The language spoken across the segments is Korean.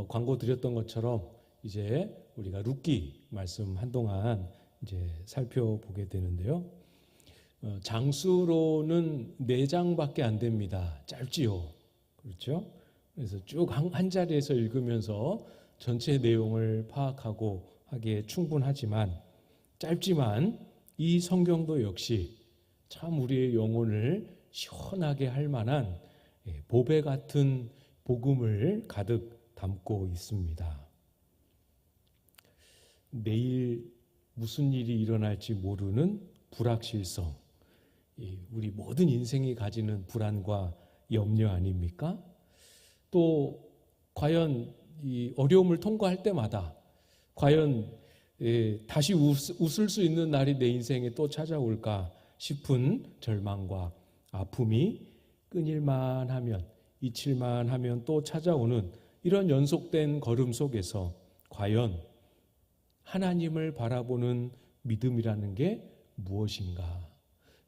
광고 드렸던 것처럼 이제 우리가 룻기 말씀 한동안 이제 살펴보게 되는데요. 장수로는 4장밖에 안 됩니다. 짧지요. 그렇죠? 그래서 쭉 한 자리에서 읽으면서 전체 내용을 파악하고 하기에 충분하지만 짧지만 이 성경도 역시 참 우리의 영혼을 시원하게 할 만한 보배 같은 복음을 가득 담고 있습니다. 내일 무슨 일이 일어날지 모르는 불확실성, 우리 모든 인생이 가지는 불안과 염려 아닙니까? 또 과연 이 어려움을 통과할 때마다 과연 다시 웃을 수 있는 날이 내 인생에 또 찾아올까 싶은 절망과 아픔이 끊일만 하면, 잊힐만 하면 또 찾아오는 이런 연속된 걸음 속에서 과연 하나님을 바라보는 믿음이라는 게 무엇인가?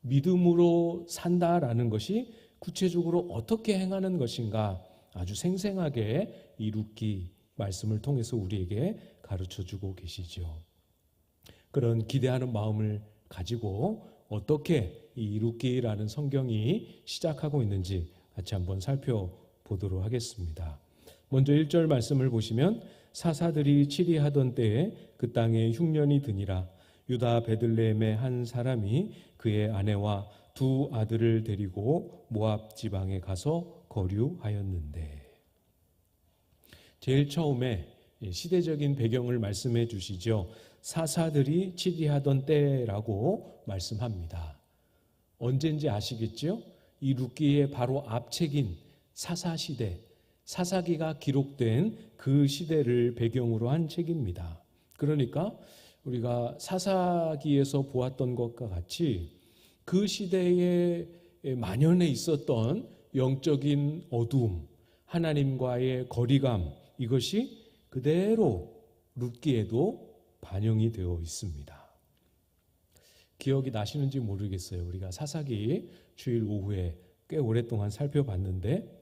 믿음으로 산다라는 것이 구체적으로 어떻게 행하는 것인가? 아주 생생하게 이 룻기 말씀을 통해서 우리에게 가르쳐주고 계시죠. 그런 기대하는 마음을 가지고 어떻게 이 룻기라는 성경이 시작하고 있는지 같이 한번 살펴보도록 하겠습니다. 먼저 1절 말씀을 보시면 사사들이 치리하던 때에 그 땅에 흉년이 드니라. 유다 베들레헴의 한 사람이 그의 아내와 2 아들을 데리고 모압 지방에 가서 거류하였는데, 제일 처음에 시대적인 배경을 말씀해 주시죠. 사사들이 치리하던 때라고 말씀합니다. 언젠지 아시겠죠? 이 룻기의 바로 앞책인 사사시대, 사사기가 기록된 그 시대를 배경으로 한 책입니다. 그러니까 우리가 사사기에서 보았던 것과 같이 그 시대에 만연해 있었던 영적인 어두움, 하나님과의 거리감, 이것이 그대로 룻기에도 반영이 되어 있습니다. 기억이 나시는지 모르겠어요. 우리가 사사기 주일 오후에 꽤 오랫동안 살펴봤는데,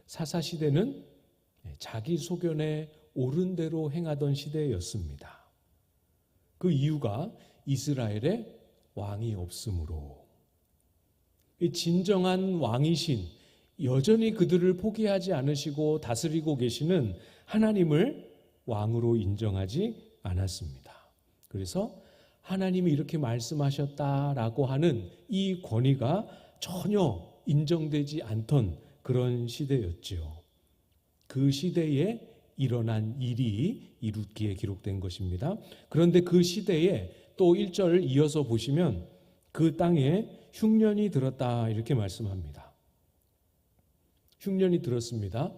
사사시대는 자기 소견에 옳은 대로 행하던 시대였습니다. 그 이유가 이스라엘에 왕이 없으므로. 진정한 왕이신, 여전히 그들을 포기하지 않으시고 다스리고 계시는 하나님을 왕으로 인정하지 않았습니다. 그래서 하나님이 이렇게 말씀하셨다라고 하는 이 권위가 전혀 인정되지 않던 그런 시대였죠. 그 시대에 일어난 일이 이 룻기에 기록된 것입니다. 그런데 그 시대에 또 1절 이어서 보시면 그 땅에 흉년이 들었다 이렇게 말씀합니다. 흉년이 들었습니다.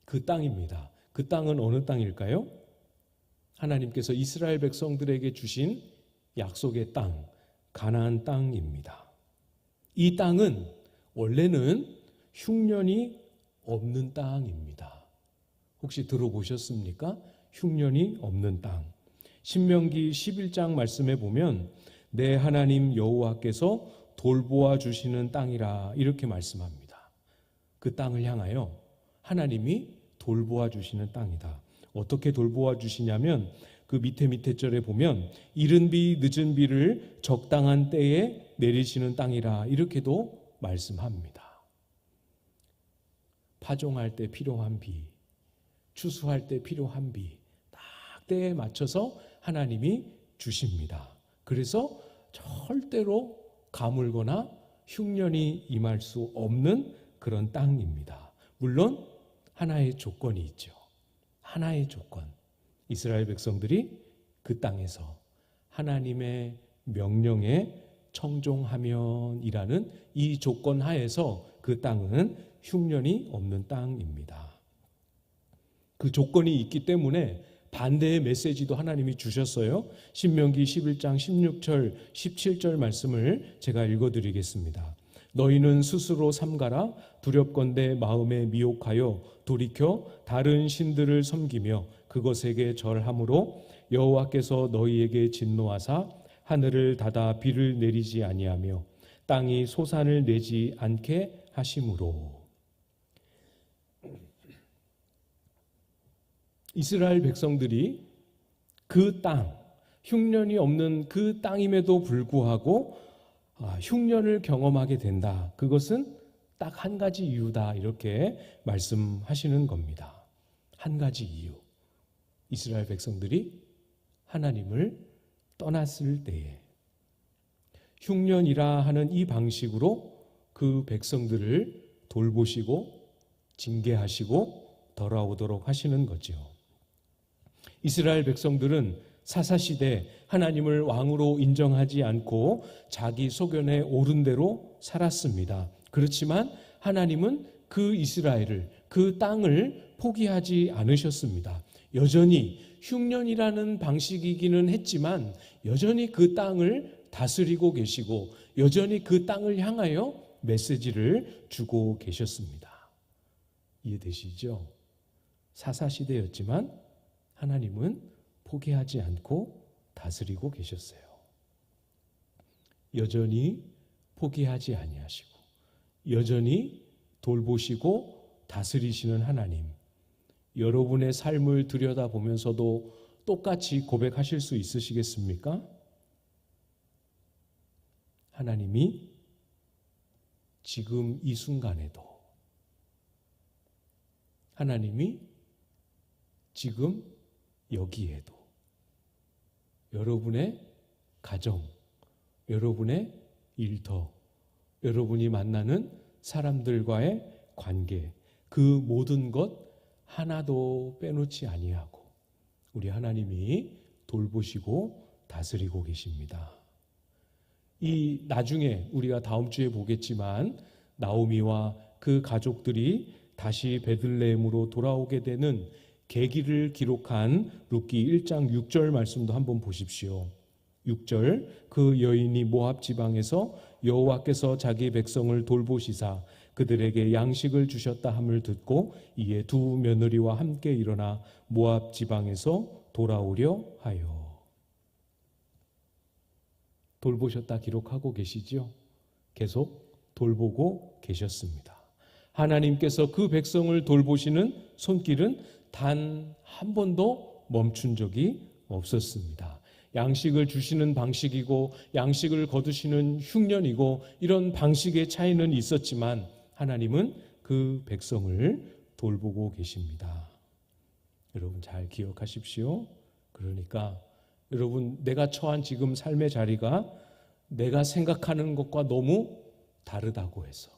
그 땅입니다. 그 땅은 어느 땅일까요? 하나님께서 이스라엘 백성들에게 주신 약속의 땅, 가나안 땅입니다. 이 땅은 원래는 흉년이 없는 땅입니다. 혹시 들어보셨습니까? 흉년이 없는 땅. 신명기 11장 말씀에 보면 내 하나님 여호와께서 돌보아 주시는 땅이라 이렇게 말씀합니다. 그 땅을 향하여 하나님이 돌보아 주시는 땅이다. 어떻게 돌보아 주시냐면 그 밑에 절에 보면 이른 비 늦은 비를 적당한 때에 내리시는 땅이라 이렇게도 말씀합니다. 파종할 때 필요한 비, 추수할 때 필요한 비, 딱 때에 맞춰서 하나님이 주십니다. 그래서 절대로 가물거나 흉년이 임할 수 없는 그런 땅입니다. 물론 하나의 조건이 있죠. 하나의 조건. 이스라엘 백성들이 그 땅에서 하나님의 명령에 청종하면이라는 이 조건 하에서 그 땅은 흉년이 없는 땅입니다. 그 조건이 있기 때문에 반대의 메시지도 하나님이 주셨어요. 신명기 11장 16절 17절 말씀을 제가 읽어드리겠습니다. 너희는 스스로 삼가라. 두렵건대 마음에 미혹하여 돌이켜 다른 신들을 섬기며 그것에게 절함으로 여호와께서 너희에게 진노하사 하늘을 닫아 비를 내리지 아니하며 땅이 소산을 내지 않게 하심으로. 이스라엘 백성들이 그 땅, 흉년이 없는 그 땅임에도 불구하고 흉년을 경험하게 된다. 그것은 딱 한 가지 이유다. 이렇게 말씀하시는 겁니다. 한 가지 이유. 이스라엘 백성들이 하나님을 떠났을 때에 흉년이라 하는 이 방식으로 그 백성들을 돌보시고 징계하시고 돌아오도록 하시는 거죠. 이스라엘 백성들은 사사시대 하나님을 왕으로 인정하지 않고 자기 소견에 옳은 대로 살았습니다. 그렇지만 하나님은 그 이스라엘을, 그 땅을 포기하지 않으셨습니다. 여전히 흉년이라는 방식이기는 했지만 여전히 그 땅을 다스리고 계시고 여전히 그 땅을 향하여 메시지를 주고 계셨습니다. 이해되시죠? 사사시대였지만 하나님은 포기하지 않고 다스리고 계셨어요. 여전히 포기하지 아니하시고 여전히 돌보시고 다스리시는 하나님, 여러분의 삶을 들여다보면서도 똑같이 고백하실 수 있으시겠습니까? 하나님이 지금 이 순간에도, 하나님이 지금 여기에도 여러분의 가정, 여러분의 일터, 여러분이 만나는 사람들과의 관계, 그 모든 것 하나도 빼놓지 아니하고 우리 하나님이 돌보시고 다스리고 계십니다. 이 나중에 우리가 다음 주에 보겠지만 나오미와 그 가족들이 다시 베들레헴으로 돌아오게 되는 계기를 기록한 룻기 1장 6절 말씀도 한번 보십시오. 6절, 그 여인이 모압 지방에서 여호와께서 자기 백성을 돌보시사 그들에게 양식을 주셨다 함을 듣고 이에 두 며느리와 함께 일어나 모압 지방에서 돌아오려 하여. 돌보셨다 기록하고 계시죠? 계속 돌보고 계셨습니다. 하나님께서 그 백성을 돌보시는 손길은 단 한 번도 멈춘 적이 없었습니다. 양식을 주시는 방식이고 양식을 거두시는 흉년이고 이런 방식의 차이는 있었지만 하나님은 그 백성을 돌보고 계십니다. 여러분 잘 기억하십시오. 그러니까 여러분, 내가 처한 지금 삶의 자리가 내가 생각하는 것과 너무 다르다고 해서,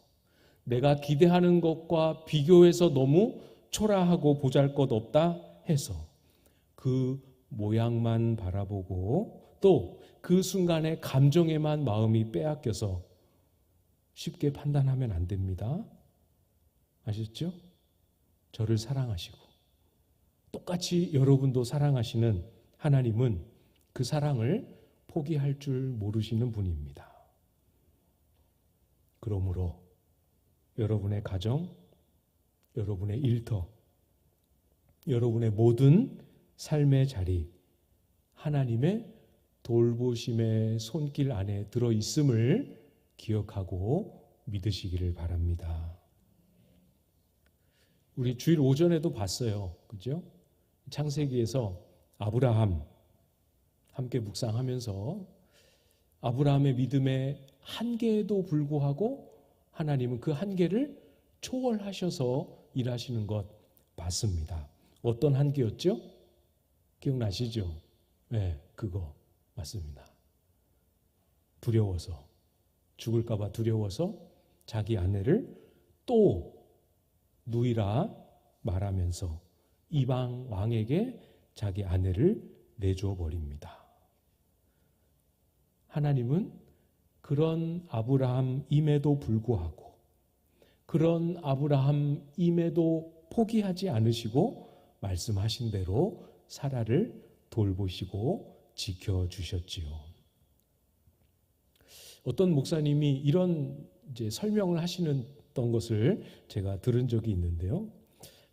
내가 기대하는 것과 비교해서 너무 초라하고 보잘것없다 해서 그 모양만 바라보고 또 그 순간의 감정에만 마음이 빼앗겨서 쉽게 판단하면 안 됩니다. 아셨죠? 저를 사랑하시고 똑같이 여러분도 사랑하시는 하나님은 그 사랑을 포기할 줄 모르시는 분입니다. 그러므로 여러분의 가정, 여러분의 일터, 여러분의 모든 삶의 자리, 하나님의 돌보심의 손길 안에 들어있음을 기억하고 믿으시기를 바랍니다. 우리 주일 오전에도 봤어요. 그죠? 창세기에서 아브라함 함께 묵상하면서 아브라함의 믿음의 한계에도 불구하고 하나님은 그 한계를 초월하셔서 일하시는 것 봤습니다. 어떤 한계였죠? 기억나시죠? 네, 그거 맞습니다. 두려워서, 죽을까 봐 두려워서 자기 아내를 또 누이라 말하면서 이방 왕에게 자기 아내를 내줘 버립니다. 하나님은 그런 아브라함임에도 불구하고, 그런 아브라함임에도 포기하지 않으시고 말씀하신 대로 사라를 돌보시고 지켜주셨지요. 어떤 목사님이 이런 이제 설명을 하시던 것을 제가 들은 적이 있는데요.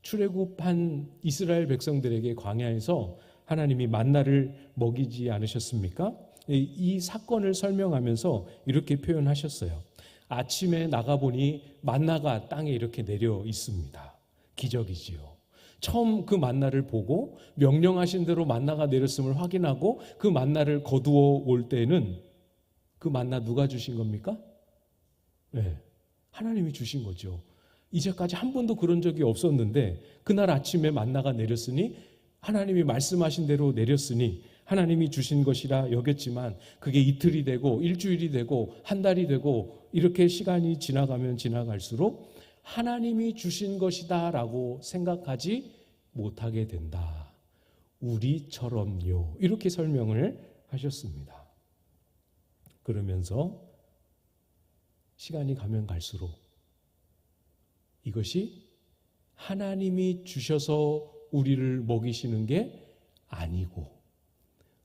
출애굽한 이스라엘 백성들에게 광야에서 하나님이 만나를 먹이지 않으셨습니까? 이 사건을 설명하면서 이렇게 표현하셨어요. 아침에 나가보니 만나가 땅에 이렇게 내려 있습니다. 기적이지요. 처음 그 만나를 보고 명령하신 대로 만나가 내렸음을 확인하고 그 만나를 거두어 올 때는 그 만나 누가 주신 겁니까? 네, 하나님이 주신 거죠. 이제까지 한 번도 그런 적이 없었는데 그날 아침에 만나가 내렸으니 하나님이 말씀하신 대로 내렸으니 하나님이 주신 것이라 여겼지만 그게 이틀이 되고 일주일이 되고 한 달이 되고 이렇게 시간이 지나가면 지나갈수록 하나님이 주신 것이다 라고 생각하지 못하게 된다. 우리처럼요. 이렇게 설명을 하셨습니다. 그러면서 시간이 가면 갈수록 이것이 하나님이 주셔서 우리를 먹이시는 게 아니고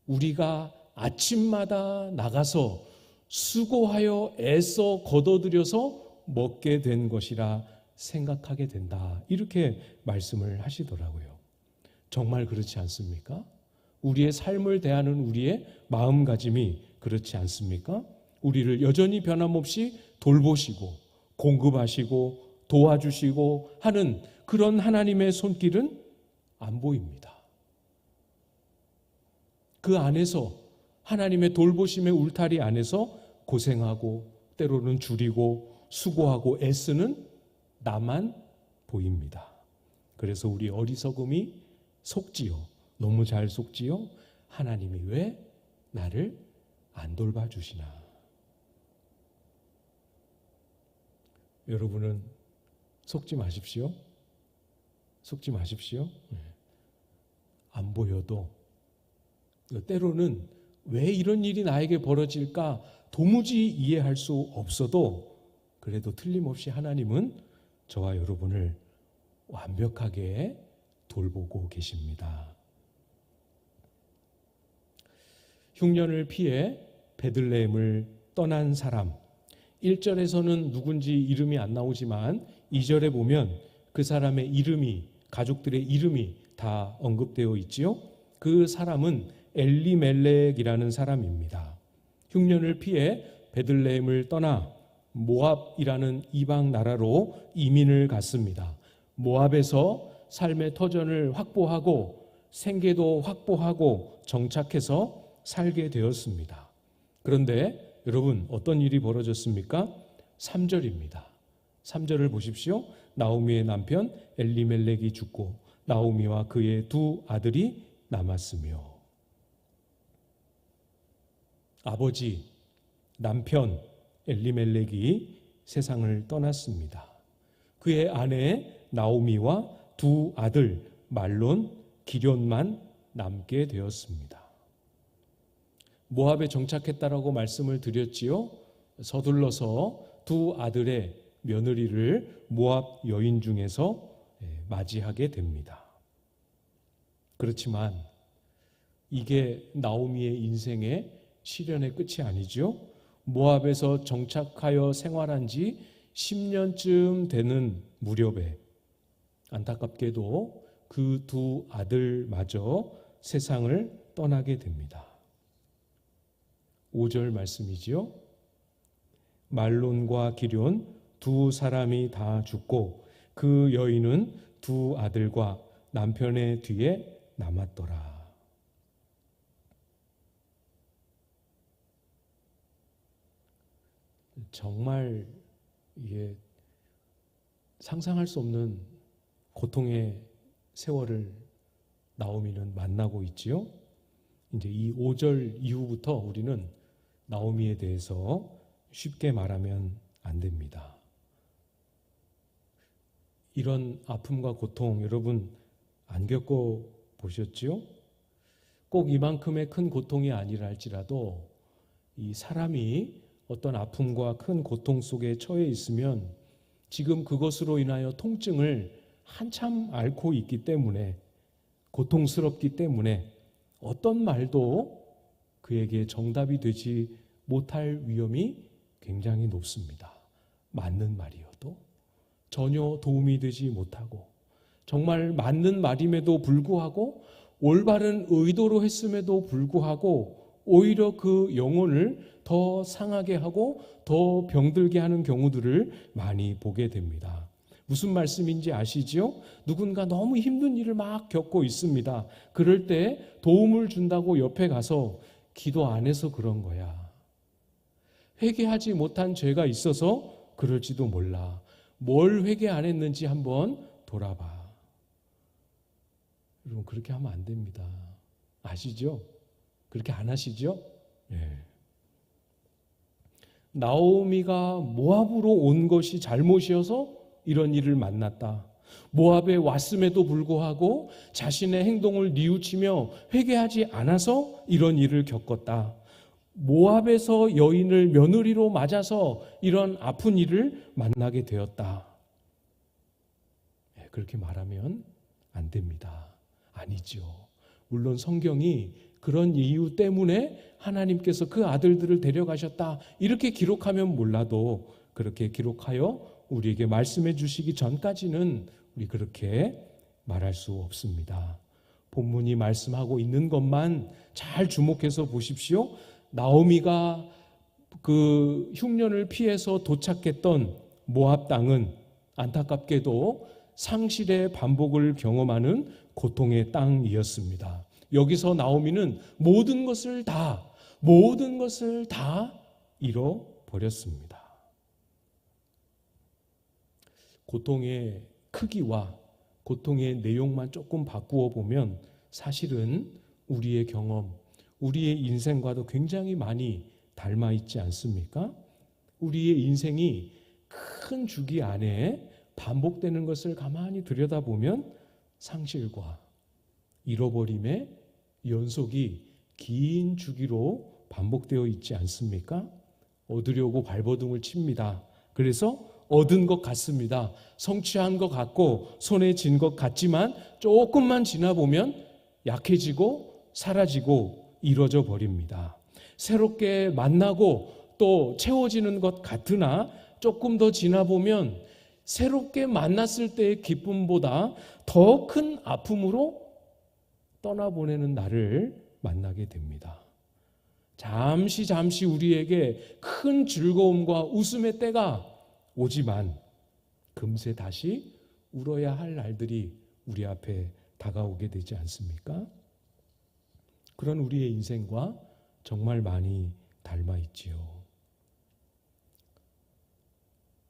우리가 아침마다 나가서 수고하여 애써 거둬들여서 먹게 된 것이라 생각하게 된다. 이렇게 말씀을 하시더라고요. 정말 그렇지 않습니까? 우리의 삶을 대하는 우리의 마음가짐이 그렇지 않습니까? 우리를 여전히 변함없이 돌보시고 공급하시고 도와주시고 하는 그런 하나님의 손길은 안 보입니다. 그 안에서 하나님의 돌보심의 울타리 안에서 고생하고 때로는 줄이고 수고하고 애쓰는 나만 보입니다. 그래서 우리 어리석음이 속지요. 너무 잘 속지요. 하나님이 왜 나를 안 돌봐주시나. 여러분은 속지 마십시오. 속지 마십시오. 안 보여도 때로는 왜 이런 일이 나에게 벌어질까 도무지 이해할 수 없어도 그래도 틀림없이 하나님은 저와 여러분을 완벽하게 돌보고 계십니다. 흉년을 피해 베들레헴을 떠난 사람 1절에서는 누군지 이름이 안 나오지만 2절에 보면 그 사람의 이름이 가족들의 이름이 다 언급되어 있지요. 그 사람은 엘리멜렉이라는 사람입니다. 흉년을 피해 베들레헴을 떠나 모압이라는 이방 나라로 이민을 갔습니다. 모압에서 삶의 터전을 확보하고 생계도 확보하고 정착해서 살게 되었습니다. 그런데 여러분 어떤 일이 벌어졌습니까? 3절입니다. 3절을 보십시오. 나오미의 남편 엘리멜렉이 죽고 나오미와 그의 두 아들이 남았으며 아버지, 남편 엘리멜렉이 세상을 떠났습니다. 그의 아내 나오미와 두 아들 말론, 기럨만 남게 되었습니다. 모압에 정착했다라고 말씀을 드렸지요. 서둘러서 두 아들의 며느리를 모압 여인 중에서 맞이하게 됩니다. 그렇지만 이게 나오미의 인생의 시련의 끝이 아니죠. 모압에서 정착하여 생활한 지 10년쯤 되는 무렵에 안타깝게도 그 두 아들마저 세상을 떠나게 됩니다. 5절 말씀이지요. 말론과 기럨 두 사람이 다 죽고 그 여인은 두 아들과 남편의 뒤에 남았더라. 정말 이게 상상할 수 없는 고통의 세월을 나오미는 만나고 있지요. 이제 이 5절 이후부터 우리는 나오미에 대해서 쉽게 말하면 안 됩니다. 이런 아픔과 고통 여러분 안 겪어 보셨지요? 꼭 이만큼의 큰 고통이 아니라 할지라도 이 사람이 어떤 아픔과 큰 고통 속에 처해 있으면 지금 그것으로 인하여 통증을 한참 앓고 있기 때문에 고통스럽기 때문에 어떤 말도 그에게 정답이 되지 못할 위험이 굉장히 높습니다. 맞는 말이어도 전혀 도움이 되지 못하고 정말 맞는 말임에도 불구하고 올바른 의도로 했음에도 불구하고 오히려 그 영혼을 더 상하게 하고 더 병들게 하는 경우들을 많이 보게 됩니다. 무슨 말씀인지 아시죠? 누군가 너무 힘든 일을 막 겪고 있습니다. 그럴 때 도움을 준다고 옆에 가서 기도 안 해서 그런 거야. 회개하지 못한 죄가 있어서 그럴지도 몰라. 뭘 회개 안 했는지 한번 돌아봐. 여러분, 그렇게 하면 안 됩니다. 아시죠? 그렇게 안 하시죠? 네. 나오미가 모압으로 온 것이 잘못이어서 이런 일을 만났다. 모압에 왔음에도 불구하고 자신의 행동을 뉘우치며 회개하지 않아서 이런 일을 겪었다. 모압에서 여인을 며느리로 맞아서 이런 아픈 일을 만나게 되었다. 그렇게 말하면 안 됩니다. 아니죠. 물론 성경이 그런 이유 때문에 하나님께서 그 아들들을 데려가셨다 이렇게 기록하면 몰라도 그렇게 기록하여 우리에게 말씀해 주시기 전까지는 우리 그렇게 말할 수 없습니다. 본문이 말씀하고 있는 것만 잘 주목해서 보십시오. 나오미가 그 흉년을 피해서 도착했던 모압 땅은 안타깝게도 상실의 반복을 경험하는 고통의 땅이었습니다. 여기서 나오미는 모든 것을 다 잃어버렸습니다. 고통의 크기와 고통의 내용만 조금 바꾸어 보면 사실은 우리의 경험, 우리의 인생과도 굉장히 많이 닮아 있지 않습니까? 우리의 인생이 큰 주기 안에 반복되는 것을 가만히 들여다보면 상실과 잃어버림의 연속이 긴 주기로 반복되어 있지 않습니까? 얻으려고 발버둥을 칩니다. 그래서 얻은 것 같습니다. 성취한 것 같고 손에 쥔 것 같지만 조금만 지나보면 약해지고 사라지고 이루어져 버립니다. 새롭게 만나고 또 채워지는 것 같으나 조금 더 지나보면 새롭게 만났을 때의 기쁨보다 더 큰 아픔으로 떠나보내는 날을 만나게 됩니다. 잠시 우리에게 큰 즐거움과 웃음의 때가 오지만 금세 다시 울어야 할 날들이 우리 앞에 다가오게 되지 않습니까? 그런 우리의 인생과 정말 많이 닮아 있지요.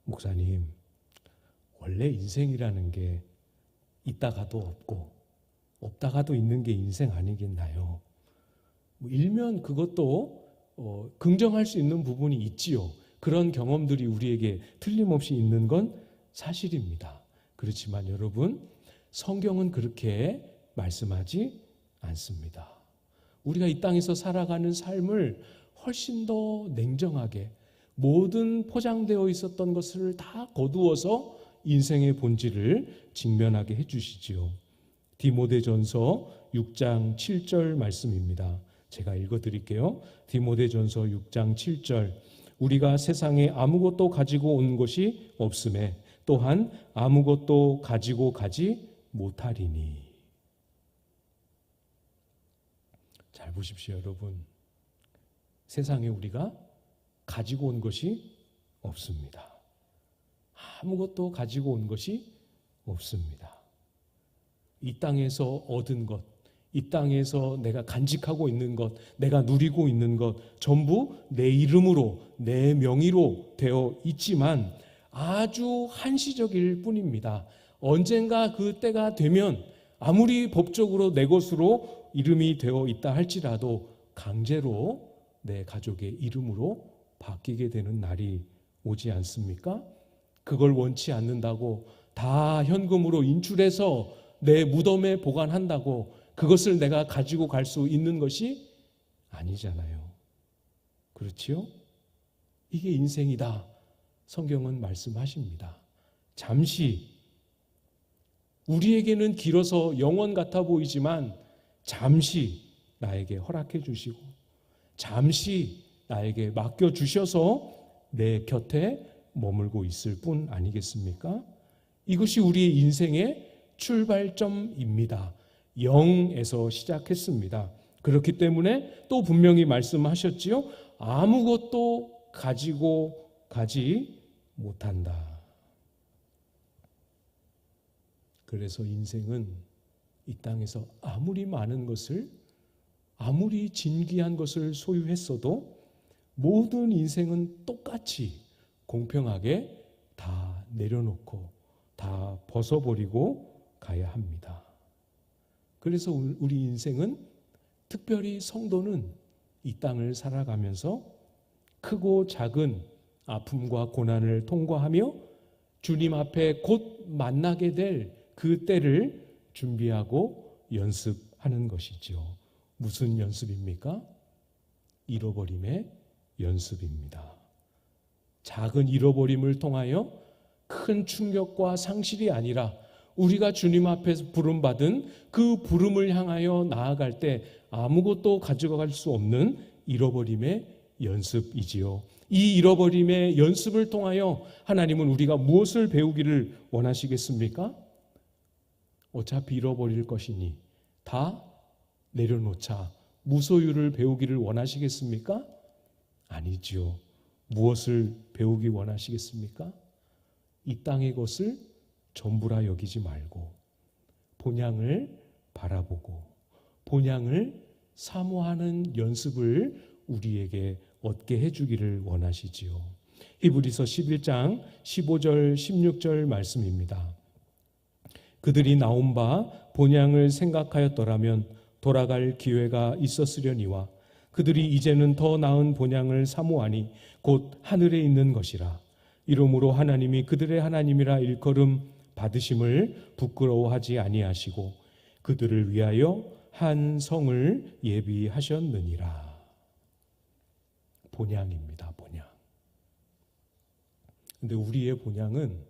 목사님, 원래 인생이라는 게 있다가도 없고 없다가도 있는 게 인생 아니겠나요? 일면 그것도 긍정할 수 있는 부분이 있지요. 그런 경험들이 우리에게 틀림없이 있는 건 사실입니다. 그렇지만 여러분, 성경은 그렇게 말씀하지 않습니다. 우리가 이 땅에서 살아가는 삶을 훨씬 더 냉정하게 모든 포장되어 있었던 것을 다 거두어서 인생의 본질을 직면하게 해주시지요. 디모데전서 6장 7절 말씀입니다. 제가 읽어드릴게요. 디모데전서 6장 7절. 우리가 세상에 아무것도 가지고 온 것이 없음에 또한 아무것도 가지고 가지 못하리니. 잘 보십시오, 여러분. 세상에 우리가 가지고 온 것이 없습니다. 아무것도 가지고 온 것이 없습니다. 이 땅에서 얻은 것, 이 땅에서 내가 간직하고 있는 것, 내가 누리고 있는 것 전부 내 이름으로, 내 명의로 되어 있지만 아주 한시적일 뿐입니다. 언젠가 그 때가 되면 아무리 법적으로 내 것으로 이름이 되어 있다 할지라도 강제로 내 가족의 이름으로 바뀌게 되는 날이 오지 않습니까? 그걸 원치 않는다고 다 현금으로 인출해서 내 무덤에 보관한다고 그것을 내가 가지고 갈 수 있는 것이 아니잖아요. 그렇지요? 이게 인생이다. 성경은 말씀하십니다. 잠시 우리에게는 길어서 영원 같아 보이지만 잠시 나에게 허락해 주시고 잠시 나에게 맡겨 주셔서 내 곁에 머물고 있을 뿐 아니겠습니까? 이것이 우리의 인생의 출발점입니다. 0에서 시작했습니다. 그렇기 때문에 또 분명히 말씀하셨지요. 아무것도 가지고 가지 못한다. 그래서 인생은 이 땅에서 아무리 많은 것을, 아무리 진귀한 것을 소유했어도 모든 인생은 똑같이 공평하게 다 내려놓고 다 벗어버리고 가야 합니다. 그래서 우리 인생은, 특별히 성도는 이 땅을 살아가면서 크고 작은 아픔과 고난을 통과하며 주님 앞에 곧 만나게 될 그 때를 준비하고 연습하는 것이죠. 무슨 연습입니까? 잃어버림의 연습입니다. 작은 잃어버림을 통하여 큰 충격과 상실이 아니라 우리가 주님 앞에서 부름받은 그 부름을 향하여 나아갈 때 아무것도 가져갈 수 없는 잃어버림의 연습이지요. 이 잃어버림의 연습을 통하여 하나님은 우리가 무엇을 배우기를 원하시겠습니까? 어차피 잃어버릴 것이니 다 내려놓자, 무소유를 배우기를 원하시겠습니까? 아니지요. 무엇을 배우기 원하시겠습니까? 이 땅의 것을 전부라 여기지 말고 본향을 바라보고 본향을 사모하는 연습을 우리에게 얻게 해주기를 원하시지요. 히브리서 11장 15절 16절 말씀입니다. 그들이 나온 바 본향을 생각하였더라면 돌아갈 기회가 있었으려니와 그들이 이제는 더 나은 본향을 사모하니 곧 하늘에 있는 것이라. 이러므로 하나님이 그들의 하나님이라 일컬음 받으심을 부끄러워하지 아니하시고 그들을 위하여 한 성을 예비하셨느니라. 본향입니다. 본향. 근데 우리의 본향은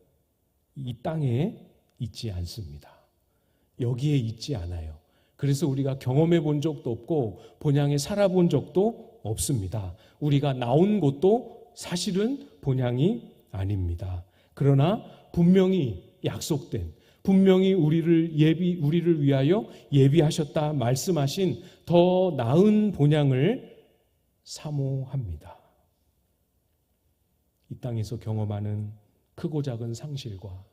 이 땅에 있지 않습니다. 여기에 있지 않아요. 그래서 우리가 경험해 본 적도 없고 본향에 살아본 적도 없습니다. 우리가 나온 곳도 사실은 본향이 아닙니다. 그러나 분명히 약속된, 분명히 우리를 위하여 예비하셨다 말씀하신 더 나은 본향을 사모합니다. 이 땅에서 경험하는 크고 작은 상실과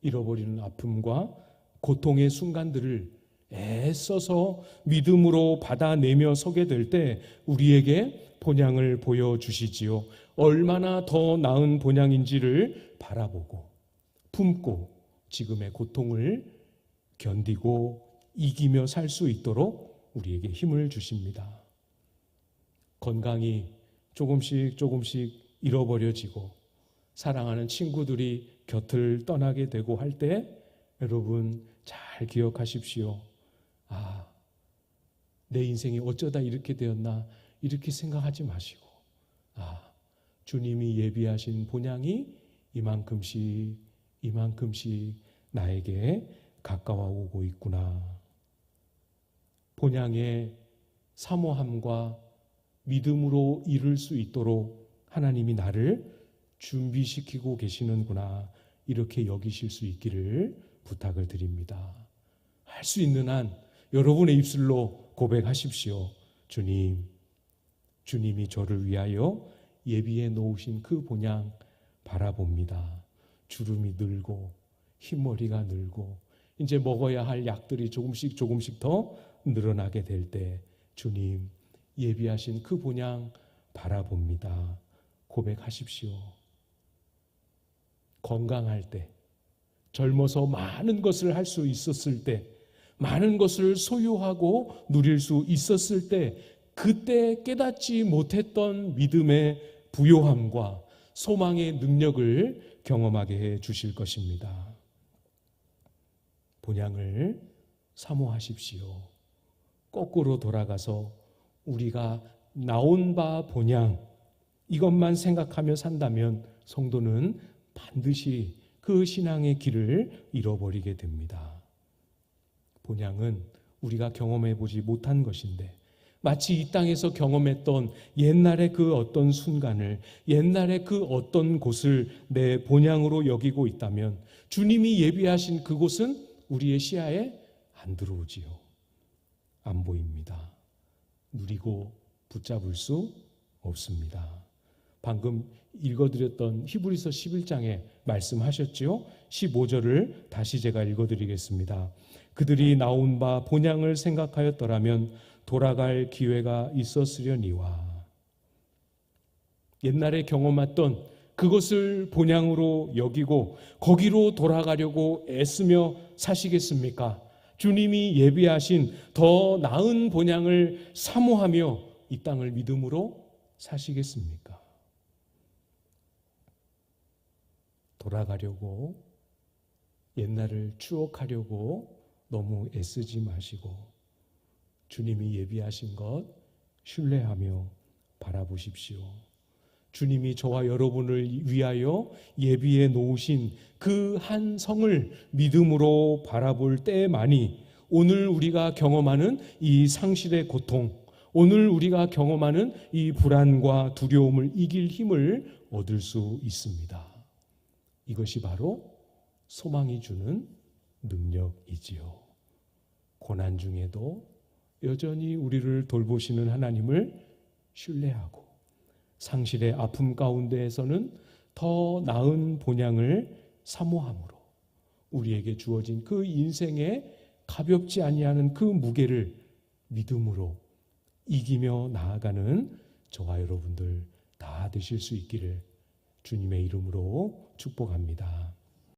잃어버리는 아픔과 고통의 순간들을 애써서 믿음으로 받아내며 서게 될 때 우리에게 본향을 보여주시지요. 얼마나 더 나은 본향인지를 바라보고 품고 지금의 고통을 견디고 이기며 살 수 있도록 우리에게 힘을 주십니다. 건강이 조금씩 잃어버려지고 사랑하는 친구들이 곁을 떠나게 되고 할 때 여러분 잘 기억하십시오. 내 인생이 어쩌다 이렇게 되었나 이렇게 생각하지 마시고 주님이 예비하신 본향이 이만큼씩 나에게 가까워 오고 있구나. 본향의 사모함과 믿음으로 이룰 수 있도록 하나님이 나를 준비시키고 계시는구나. 이렇게 여기실 수 있기를 부탁을 드립니다. 할 수 있는 한 여러분의 입술로 고백하십시오. 주님이 저를 위하여 예비해 놓으신 그 본향 바라봅니다. 주름이 늘고 흰머리가 늘고 이제 먹어야 할 약들이 조금씩 더 늘어나게 될 때 주님 예비하신 그 본향 바라봅니다. 고백하십시오. 건강할 때, 젊어서 많은 것을 할 수 있었을 때, 많은 것을 소유하고 누릴 수 있었을 때 그때 깨닫지 못했던 믿음의 부요함과 소망의 능력을 경험하게 해 주실 것입니다. 본향을 사모하십시오. 거꾸로 돌아가서 우리가 나온 바 본향 이것만 생각하며 산다면 성도는 반드시 그 신앙의 길을 잃어버리게 됩니다. 본향은 우리가 경험해 보지 못한 것인데 마치 이 땅에서 경험했던 옛날의 그 어떤 순간을, 옛날의 그 어떤 곳을 내 본향으로 여기고 있다면 주님이 예비하신 그곳은 우리의 시야에 안 들어오지요. 안 보입니다. 누리고 붙잡을 수 없습니다. 방금 읽어드렸던 히브리서 11장에 말씀하셨지요. 15절을 다시 제가 읽어드리겠습니다. 그들이 나온 바 본향을 생각하였더라면 돌아갈 기회가 있었으려니와. 옛날에 경험했던 그것을 본향으로 여기고 거기로 돌아가려고 애쓰며 사시겠습니까? 주님이 예비하신 더 나은 본향을 사모하며 이 땅을 믿음으로 사시겠습니까? 돌아가려고, 옛날을 추억하려고 너무 애쓰지 마시고 주님이 예비하신 것 신뢰하며 바라보십시오. 주님이 저와 여러분을 위하여 예비해 놓으신 그 한 성을 믿음으로 바라볼 때만이 오늘 우리가 경험하는 이 상실의 고통, 오늘 우리가 경험하는 이 불안과 두려움을 이길 힘을 얻을 수 있습니다. 이것이 바로 소망이 주는 능력이지요. 고난 중에도 여전히 우리를 돌보시는 하나님을 신뢰하고 상실의 아픔 가운데에서는 더 나은 본향을 사모함으로 우리에게 주어진 그 인생의 가볍지 아니하는 그 무게를 믿음으로 이기며 나아가는 저와 여러분들 다 되실 수 있기를 주님의 이름으로 축복합니다.